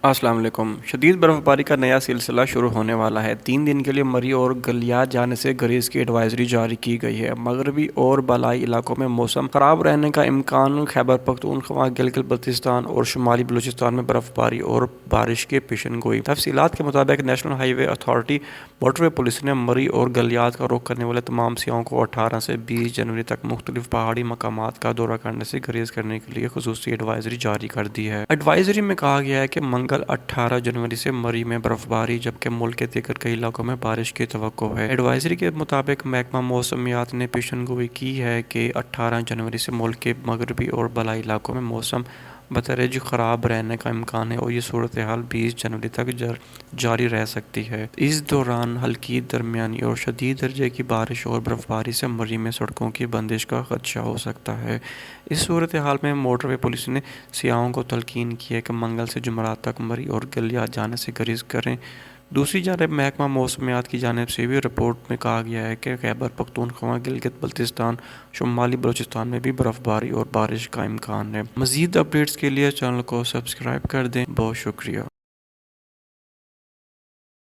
السلام علیکم۔ شدید برف باری کا نیا سلسلہ شروع ہونے والا ہے۔ 3 دن کے لیے مری اور گلیات جانے سے گریز کی ایڈوائزری جاری کی گئی ہے۔ مغربی اور بالائی علاقوں میں موسم خراب رہنے کا امکان۔ خیبر پختونخوا، گلگت بلتستان اور شمالی بلوچستان میں برف باری اور بارش کی پیشن گوئی۔ تفصیلات کے مطابق نیشنل ہائی وے اتھارٹی موٹر وے پولیس نے مری اور گلیات کا رخ کرنے والے تمام سیاحوں کو 18 سے 20 جنوری تک مختلف پہاڑی مقامات کا دورہ کرنے سے گریز کرنے کے لیے خصوصی ایڈوائزری جاری کر دی ہے۔ ایڈوائزری میں کہا گیا ہے کہ 18 جنوری سے مری میں برف باری جبکہ ملک کے دیگر کئی علاقوں میں بارش کی توقع ہے۔ ایڈوائزری کے مطابق محکمہ موسمیات نے پیشن گوئی کی ہے کہ 18 جنوری سے ملک کے مغربی اور بالائی علاقوں میں موسم بتدریج خراب رہنے کا امکان ہے اور یہ صورتحال 20 جنوری تک جاری رہ سکتی ہے۔ اس دوران ہلکی، درمیانی اور شدید درجے کی بارش اور برف باری سے مری میں سڑکوں کی بندش کا خدشہ ہو سکتا ہے۔ اس صورتحال میں موٹر وے پولیس نے سیاحوں کو تلقین کی ہے کہ منگل سے جمعرات تک مری اور گلیات جانے سے گریز کریں۔ دوسری جانب محکمہ موسمیات کی جانب سے بھی رپورٹ میں کہا گیا ہے کہ خیبر پختونخوا، گلگت بلتستان، شمالی بلوچستان میں بھی برف باری اور بارش کا امکان ہے۔ مزید اپڈیٹس کے لیے چینل کو سبسکرائب کر دیں۔ بہت شکریہ۔